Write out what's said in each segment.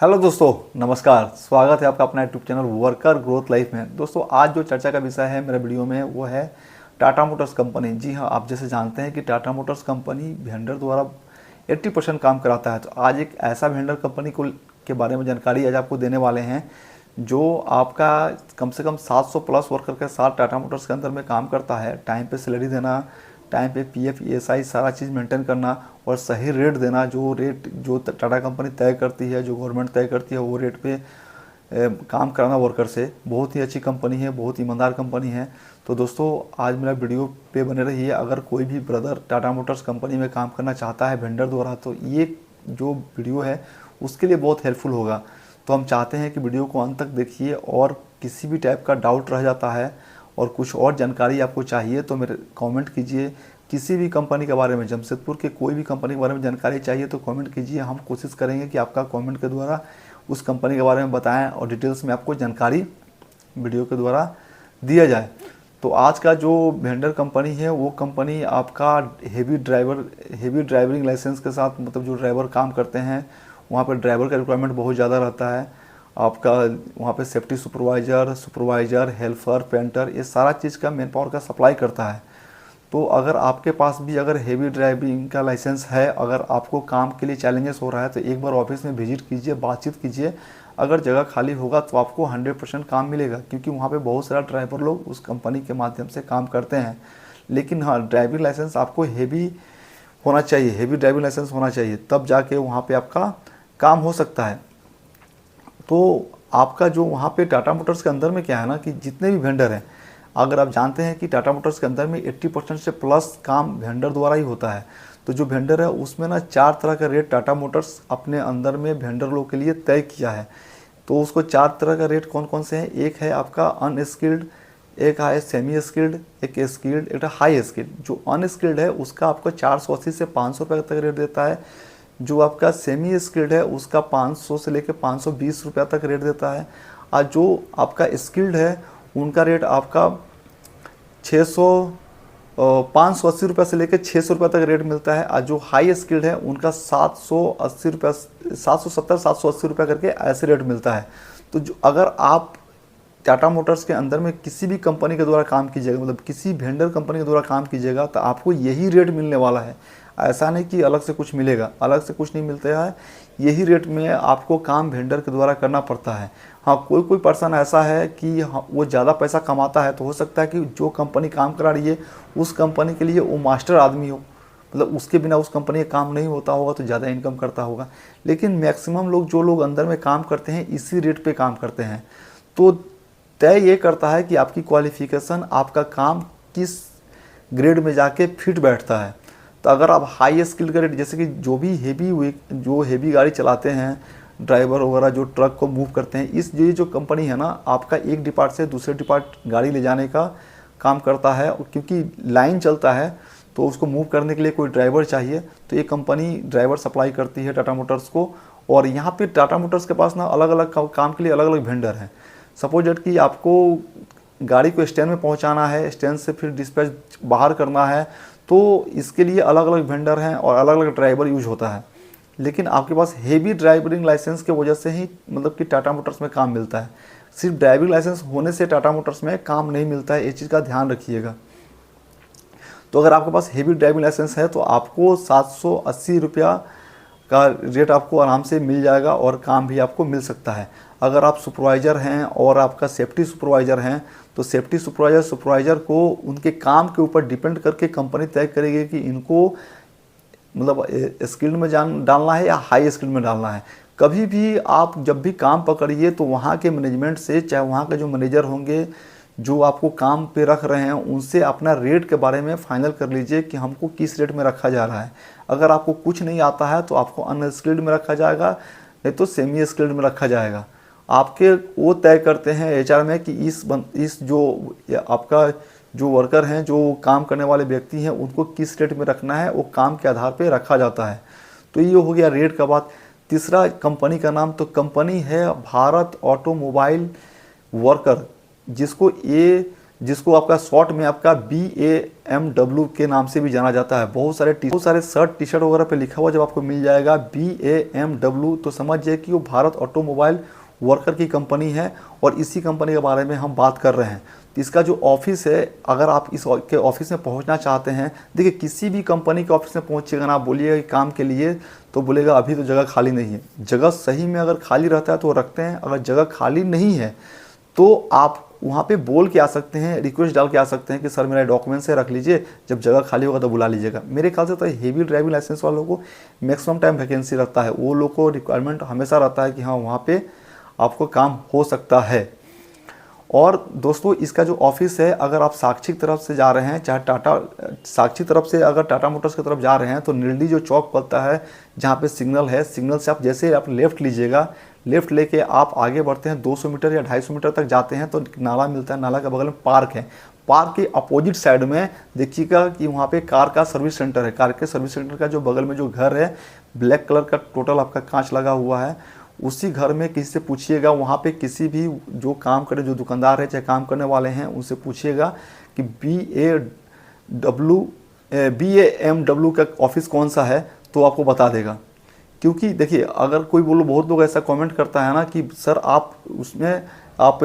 Hello दोस्तों, नमस्कार। स्वागत है आपका अपना YouTube channel worker growth life में। दोस्तों, आज जो चर्चा का विषय है मेरे वीडियो में वो है टाटा मोटर्स कंपनी। जी हाँ, आप जैसे जानते हैं कि टाटा मोटर्स कंपनी वेंडर द्वारा 80% काम कराता है। तो आज एक ऐसा वेंडर कंपनी को के बारे में जानकारी आज आपको देने वाले हैं जो आपका कम से कम 700 प्लस वर्कर के साथ टाटा मोटर्स के अंदर में काम करता है। टाइम पे सैलरी देना, टाइम पे पीएफ ईएसआई सारा चीज़ मेंटेन करना और सही रेट देना। जो रेट जो टाटा कंपनी तय करती है, जो गवर्नमेंट तय करती है, वो रेट पे काम कराना वर्कर से। बहुत ही अच्छी कंपनी है, बहुत ईमानदार कंपनी है। तो दोस्तों, आज मेरा वीडियो पे बने रहिए। अगर कोई भी ब्रदर टाटा मोटर्स कंपनी में काम करना चाहता है वेंडर द्वारा, तो ये जो वीडियो है उसके लिए बहुत हेल्पफुल होगा। तो हम चाहते हैं कि वीडियो को अंत तक देखिए, और किसी भी टाइप का डाउट रह जाता है और कुछ और जानकारी आपको चाहिए तो मेरे कमेंट कीजिए। किसी भी कंपनी के बारे में, जमशेदपुर के कोई भी कंपनी के बारे में जानकारी चाहिए तो कमेंट कीजिए। हम कोशिश करेंगे कि आपका कमेंट के द्वारा उस कंपनी के बारे में बताएं और डिटेल्स में आपको जानकारी वीडियो के द्वारा दिया जाए। तो आज का जो वेंडर कंपनी है वो कंपनी आपका हेवी ड्राइवरिंग लाइसेंस के साथ, मतलब जो ड्राइवर काम करते हैं वहाँ पर ड्राइवर का रिक्वायरमेंट बहुत ज़्यादा रहता है। आपका वहाँ पे सेफ्टी सुपरवाइज़र, हेल्पर, पेंटर, ये सारा चीज़ का मैन पावर का सप्लाई करता है। तो अगर आपके पास भी अगर हेवी ड्राइविंग का लाइसेंस है, अगर आपको काम के लिए चैलेंजेस हो रहा है, तो एक बार ऑफिस में विजिट कीजिए, बातचीत कीजिए। अगर जगह खाली होगा तो आपको 100% काम मिलेगा, क्योंकि वहाँ पे बहुत सारा ड्राइवर लोग उस कंपनी के माध्यम से काम करते हैं। लेकिन हाँ, ड्राइविंग लाइसेंस आपको हेवी होना चाहिए, हेवी ड्राइविंग लाइसेंस होना चाहिए, तब जाके वहाँ पर आपका काम हो सकता है। तो आपका जो वहाँ पे टाटा मोटर्स के अंदर में क्या है ना, कि जितने भी वेंडर हैं, अगर आप जानते हैं कि टाटा मोटर्स के अंदर में 80% से प्लस काम वेंडर द्वारा ही होता है। तो जो वेंडर है उसमें ना 4 तरह का रेट टाटा मोटर्स अपने अंदर में वेंडर लोग के लिए तय किया है। तो उसको 4 तरह का रेट कौन कौन से हैं? एक है आपका अनस्किल्ड, एक है सेमी स्किल्ड, एक स्किल्ड, एक हाई स्किल्ड। जो अनस्किल्ड है उसका आपको 480 से 500 रुपये तक रेट देता है। जो आपका सेमी स्किल्ड है उसका 500 से लेकर 520 रुपया तक रेट देता है। और जो आपका स्किल्ड है उनका रेट आपका 580 रुपये से लेकर 600 रुपये तक रेट मिलता है। और जो हाई स्किल्ड है उनका 780 रुपये, 770, 780 रुपये करके ऐसे रेट मिलता है। तो जो अगर आप टाटा मोटर्स के अंदर में किसी भी कंपनी के द्वारा काम कीजिएगा, मतलब किसी वेंडर कंपनी के द्वारा काम कीजिएगा, तो आपको यही रेट मिलने वाला है। ऐसा नहीं कि अलग से कुछ मिलेगा, अलग से कुछ नहीं मिलता है। यही रेट में आपको काम वेंडर के द्वारा करना पड़ता है। हाँ, कोई कोई पर्सन ऐसा है कि वो ज़्यादा पैसा कमाता है, तो हो सकता है कि जो कंपनी काम करा रही है उस कंपनी के लिए वो मास्टर आदमी हो, मतलब उसके बिना उस कंपनी का काम नहीं होता होगा, तो ज़्यादा इनकम करता होगा। लेकिन मैक्सिमम लोग, जो लोग अंदर में काम करते हैं, इसी रेट पे काम करते हैं। तो तय ये करता है कि आपकी क्वालिफिकेशन, आपका काम किस ग्रेड में जाके फिट बैठता है। तो अगर आप हाई स्किल का रेट, जैसे कि जो हेवी गाड़ी चलाते हैं, ड्राइवर वगैरह जो ट्रक को मूव करते हैं, ये जो कंपनी है ना, आपका एक डिपार्ट से दूसरे डिपार्ट गाड़ी ले जाने का काम करता है। क्योंकि लाइन चलता है तो उसको मूव करने के लिए कोई ड्राइवर चाहिए, तो ये कंपनी ड्राइवर सप्लाई करती है टाटा मोटर्स को। और यहाँ पे टाटा मोटर्स के पास ना अलग अलग काम के लिए अलग अलग वेंडर हैं। सपोज डेट कि आपको गाड़ी को स्टैंड में पहुँचाना है, स्टैंड से फिर डिस्पैच बाहर करना है, तो इसके लिए अलग अलग वेंडर हैं और अलग अलग ड्राइवर यूज होता है। लेकिन आपके पास हेवी ड्राइविंग लाइसेंस की वजह से ही, मतलब कि टाटा मोटर्स में काम मिलता है। सिर्फ ड्राइविंग लाइसेंस होने से टाटा मोटर्स में काम नहीं मिलता है, इस चीज़ का ध्यान रखिएगा। तो अगर आपके पास हेवी ड्राइविंग लाइसेंस है तो आपको 780 रुपया का रेट आपको आराम से मिल जाएगा और काम भी आपको मिल सकता है। अगर आप सुपरवाइज़र हैं और आपका सेफ्टी सुपरवाइज़र हैं, तो सेफ्टी सुपरवाइज़र को उनके काम के ऊपर डिपेंड करके कंपनी तय करेगी कि इनको, मतलब स्किल्ड में डालना है या हाई स्किल्ड में डालना है। कभी भी आप जब भी काम पकड़िए तो वहाँ के मैनेजमेंट से, चाहे वहाँ के जो मैनेजर होंगे जो आपको काम पे रख रहे हैं, उनसे अपना रेट के बारे में फाइनल कर लीजिए कि हमको किस रेट में रखा जा रहा है। अगर आपको कुछ नहीं आता है तो आपको अनस्किल्ड में रखा जाएगा, नहीं तो सेमी स्किल्ड में रखा जाएगा। आपके वो तय करते हैं एचआर में कि इस जो आपका जो वर्कर हैं, जो काम करने वाले व्यक्ति हैं, उनको किस रेट में रखना है, वो काम के आधार पे रखा जाता है। तो ये हो गया रेट का बात। तीसरा, कंपनी का नाम, तो कंपनी है भारत ऑटोमोबाइल वर्कर, जिसको ये जिसको आपका शॉर्ट में आपका BAMW के नाम से भी जाना जाता है। बहुत सारे शर्ट टी शर्ट वगैरह पे लिखा हुआ जब आपको मिल जाएगा BAMW, तो समझिए कि वो भारत ऑटोमोबाइल वर्कर की कंपनी है और इसी कंपनी के बारे में हम बात कर रहे हैं। तो इसका जो ऑफिस है, अगर आप इस के ऑफिस में पहुंचना चाहते हैं, देखिए किसी भी कंपनी के ऑफिस में पहुंचिएगा ना, बोलिएगा कि काम के लिए, तो बोलेगा अभी तो जगह खाली नहीं है। जगह सही में अगर खाली रहता है तो रखते हैं, अगर जगह खाली नहीं है तो आप वहाँ पे बोल के आ सकते हैं, रिक्वेस्ट डाल के आ सकते हैं कि सर मेरा डॉक्यूमेंट्स है, रख लीजिए, जब जगह खाली होगा तो बुला लीजिएगा। मेरे ख्याल से तो हेवी ड्राइविंग लाइसेंस वालों को मैक्सिमम टाइम वैकेंसी रहता है, वो लोग को रिक्वायरमेंट हमेशा रहता है कि हाँ वहाँ पे आपको काम हो सकता है। और दोस्तों इसका जो ऑफिस है, अगर आप साक्षी की तरफ से जा रहे हैं, चाहे टाटा साक्षी तरफ से अगर टाटा मोटर्स की तरफ जा रहे हैं, तो नीलडी जो चौक पड़ता है जहाँ पे सिग्नल है, सिग्नल से आप जैसे आप लेफ़्ट लीजिएगा, लेफ़्ट लेके आप आगे बढ़ते हैं 200 मीटर या 250 मीटर तक जाते हैं तो नाला मिलता है। नाला के बगल में पार्क है, पार्क के अपोजिट साइड में देखिएगा कि वहाँ पे कार का सर्विस सेंटर है। कार के सर्विस सेंटर का जो बगल में जो घर है, ब्लैक कलर का टोटल आपका कांच लगा हुआ है, उसी घर में किसी से पूछिएगा, वहाँ पे किसी भी जो काम करे, जो दुकानदार है चाहे काम करने वाले हैं, उनसे पूछिएगा कि BAMW का ऑफिस कौन सा है, तो आपको बता देगा। क्योंकि देखिए अगर कोई बहुत लोग ऐसा कमेंट करता है ना कि सर आप उसमें आप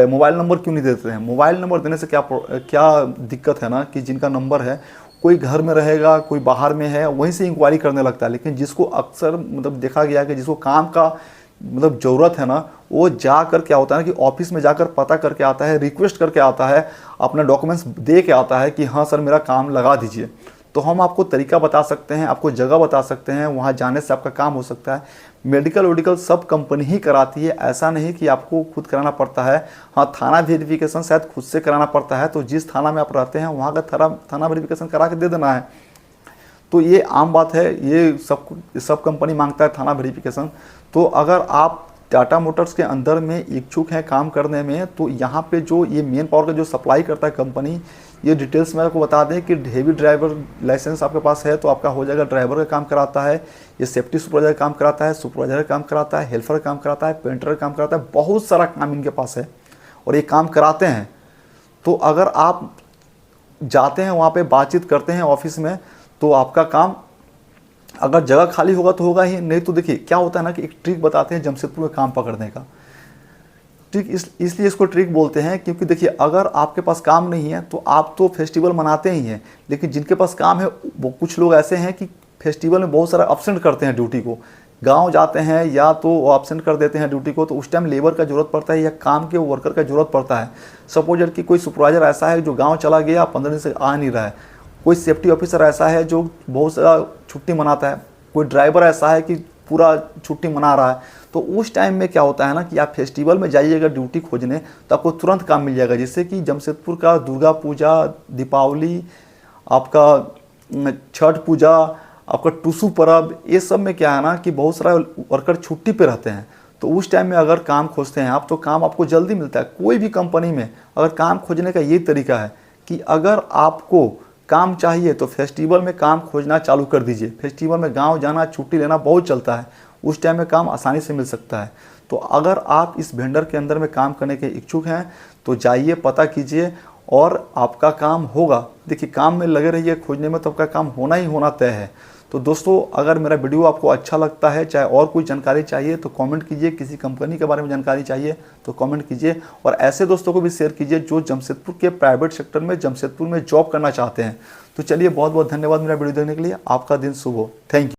मोबाइल नंबर क्यों नहीं देते हैं। मोबाइल नंबर देने से क्या दिक्कत है ना कि जिनका नंबर है, कोई घर में रहेगा, कोई बाहर में है, वहीं से इंक्वायरी करने लगता है। लेकिन जिसको अक्सर देखा गया कि जिसको काम का ज़रूरत है ना, वो जाकर क्या होता है ना कि ऑफिस में जाकर पता करके आता है, रिक्वेस्ट करके आता है, अपना डॉक्यूमेंट्स दे के आता है कि हाँ सर मेरा काम लगा दीजिए। तो हम आपको तरीका बता सकते हैं, आपको जगह बता सकते हैं, वहाँ जाने से आपका काम हो सकता है। मेडिकल सब कंपनी ही कराती है, ऐसा नहीं कि आपको खुद कराना पड़ता है। हाँ, थाना वेरिफिकेशन शायद खुद से कराना पड़ता है, तो जिस थाना में आप रहते हैं वहाँ का थाना वेरिफिकेशन करा के दे देना है। तो ये आम बात है, ये सब कंपनी मांगता है थाना वेरिफिकेशन। तो अगर आप टाटा मोटर्स के अंदर में इच्छुक हैं काम करने में, तो यहाँ पे जो ये मेन पावर का जो सप्लाई करता है कंपनी, ये डिटेल्स में आपको बता दें कि हेवी ड्राइवर लाइसेंस आपके पास है तो आपका हो जाएगा। ड्राइवर का काम कराता है, ये सेफ्टी सुपरवाइजर का काम कराता है, सुपरवाइजर का काम कराता है, हेल्पर का काम कराता है, पेंटर का काम कराता है, बहुत सारा काम इनके पास है और ये काम कराते हैं। तो अगर आप जाते हैं वहाँ पर बातचीत करते हैं ऑफिस में, तो आपका काम अगर जगह खाली होगा तो होगा ही, नहीं तो देखिए क्या होता है ना कि एक ट्रिक बताते हैं जमशेदपुर में काम पकड़ने का। ट्रिक इसलिए इसको ट्रिक बोलते हैं क्योंकि देखिए अगर आपके पास काम नहीं है तो आप तो फेस्टिवल मनाते ही हैं, लेकिन जिनके पास काम है वो कुछ लोग ऐसे हैं कि फेस्टिवल में बहुत सारा अब्सेंट करते हैं ड्यूटी को, गाँव जाते हैं या तो वो अब्सेंट कर देते हैं ड्यूटी को, तो उस टाइम लेबर का जरूरत पड़ता है या काम के वर्कर का जरूरत पड़ता है। सपोज कि कोई सुपरवाइजर ऐसा है जो गाँव चला गया, 15 दिन से आ नहीं रहा है, कोई सेफ्टी ऑफिसर ऐसा है जो बहुत सारा छुट्टी मनाता है, कोई ड्राइवर ऐसा है कि पूरा छुट्टी मना रहा है, तो उस टाइम में क्या होता है ना कि आप फेस्टिवल में जाइएगा ड्यूटी खोजने तो आपको तुरंत काम मिल जाएगा। जैसे कि जमशेदपुर का दुर्गा पूजा, दीपावली, आपका छठ पूजा, आपका टुसू पर्व, ये सब में क्या है ना कि बहुत सारा वर्कर छुट्टी पे रहते हैं। तो उस टाइम में अगर काम खोजते हैं आप तो काम आपको जल्दी मिलता है। कोई भी कंपनी में अगर काम खोजने का ये तरीका है कि अगर आपको काम चाहिए तो फेस्टिवल में काम खोजना चालू कर दीजिए। फेस्टिवल में गांव जाना, छुट्टी लेना बहुत चलता है, उस टाइम में काम आसानी से मिल सकता है। तो अगर आप इस वेंडर के अंदर में काम करने के इच्छुक हैं तो जाइए, पता कीजिए और आपका काम होगा। देखिए काम में लगे रहिए खोजने में, तो आपका काम होना ही होना तय है। तो दोस्तों अगर मेरा वीडियो आपको अच्छा लगता है, चाहे और कोई जानकारी चाहिए तो कमेंट कीजिए, किसी कंपनी के बारे में जानकारी चाहिए तो कमेंट कीजिए, और ऐसे दोस्तों को भी शेयर कीजिए जो जमशेदपुर के प्राइवेट सेक्टर में, जमशेदपुर में जॉब करना चाहते हैं। तो चलिए बहुत बहुत धन्यवाद मेरा वीडियो देखने के लिए। आपका दिन शुभ हो। Thank you.